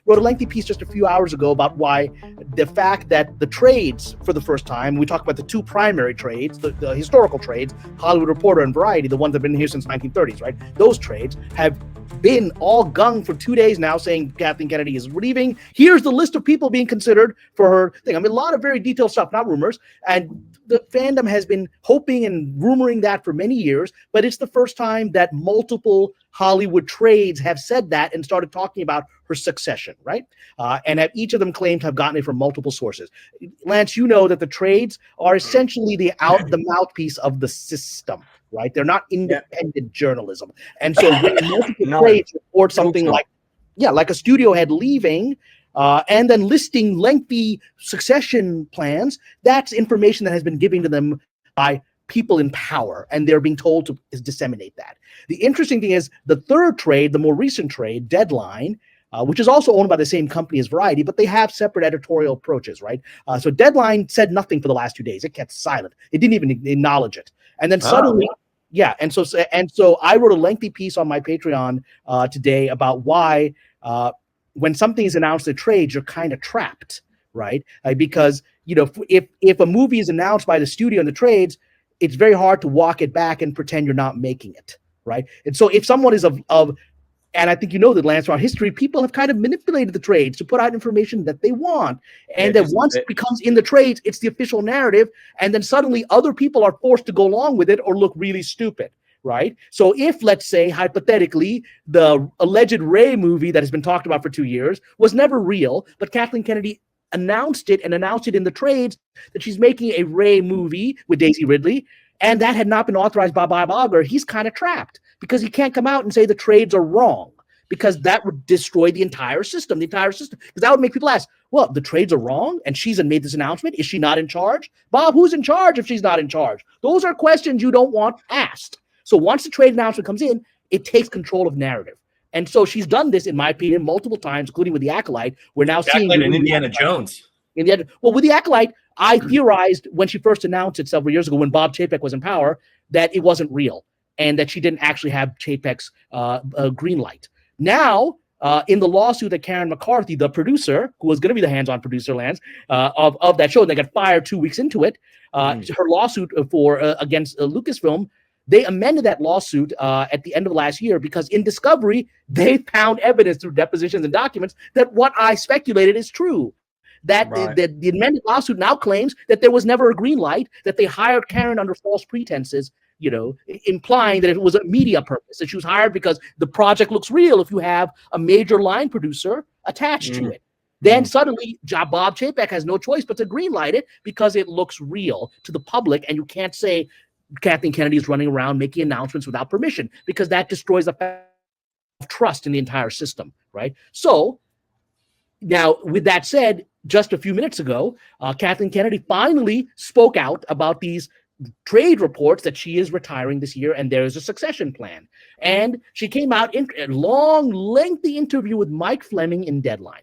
wrote a lengthy piece just a few hours ago about why the fact that the trades, for the first time, we talk about the two primary trades, the historical trades, Hollywood Reporter and Variety, the ones that have been here since 1930s, right? Those trades have been all gung for 2 days now saying Kathleen Kennedy is leaving. Here's the list of people being considered for her thing. I mean, a lot of very detailed stuff, not rumors. And the fandom has been hoping and rumoring that for many years, but it's the first time that multiple Hollywood trades have said that and started talking about her succession, right? And have each of them claimed to have gotten it from multiple sources. Lance, you know that the trades are essentially the mouthpiece of the system, right? They're not independent journalism. And so when multiple trades report something like a studio head leaving, and then listing lengthy succession plans, that's information that has been given to them by people in power, and they're being told to disseminate that. The interesting thing is the third trade, the more recent trade, Deadline, which is also owned by the same company as Variety, but they have separate editorial approaches, right? So Deadline said nothing for the last 2 days. It kept silent. It didn't even acknowledge it. And then suddenly, and so I wrote a lengthy piece on my Patreon today about why when something is announced at trades, you're kind of trapped, right? Because if a movie is announced by the studio and the trades, it's very hard to walk it back and pretend you're not making it, right? And so if someone is of and I think you know that, Lance, throughout history, people have kind of manipulated the trades to put out information that they want. And then once it becomes in the trades, it's the official narrative. And then suddenly other people are forced to go along with it or look really stupid, right? So if, let's say, hypothetically, the alleged Ray movie that has been talked about for 2 years was never real, but Kathleen Kennedy announced it in the trades that she's making a Ray movie with Daisy Ridley, and that had not been authorized by Bob Iger, he's kind of trapped because he can't come out and say the trades are wrong, because that would destroy the entire system, because that would make people ask, well, the trades are wrong and she's made this announcement. Is she not in charge? Bob, who's in charge if she's not in charge? Those are questions you don't want asked. So once the trade announcement comes in, it takes control of narrative. And so she's done this, in my opinion, multiple times, including with The Acolyte. We're now seeing in Indiana Jones. With The Acolyte, I theorized when she first announced it several years ago, when Bob Chapek was in power, that it wasn't real and that she didn't actually have Chapek's green light. Now, in the lawsuit that Karen McCarthy, the producer, who was going to be the hands-on producer, Lance, of that show, and they got fired 2 weeks into it, her lawsuit against Lucasfilm, they amended that lawsuit at the end of last year because in discovery, they found evidence through depositions and documents that what I speculated is true. That the amended lawsuit now claims that there was never a green light, that they hired Karen under false pretenses, implying that it was a media purpose, that she was hired because the project looks real if you have a major line producer attached to it. Then suddenly Bob Chapek has no choice but to greenlight it because it looks real to the public, and you can't say Kathleen Kennedy is running around making announcements without permission, because that destroys the trust in the entire system, right? So now, with that said, just a few minutes ago, Kathleen Kennedy finally spoke out about these trade reports that she is retiring this year and there is a succession plan. And she came out in a long, lengthy interview with Mike Fleming in Deadline.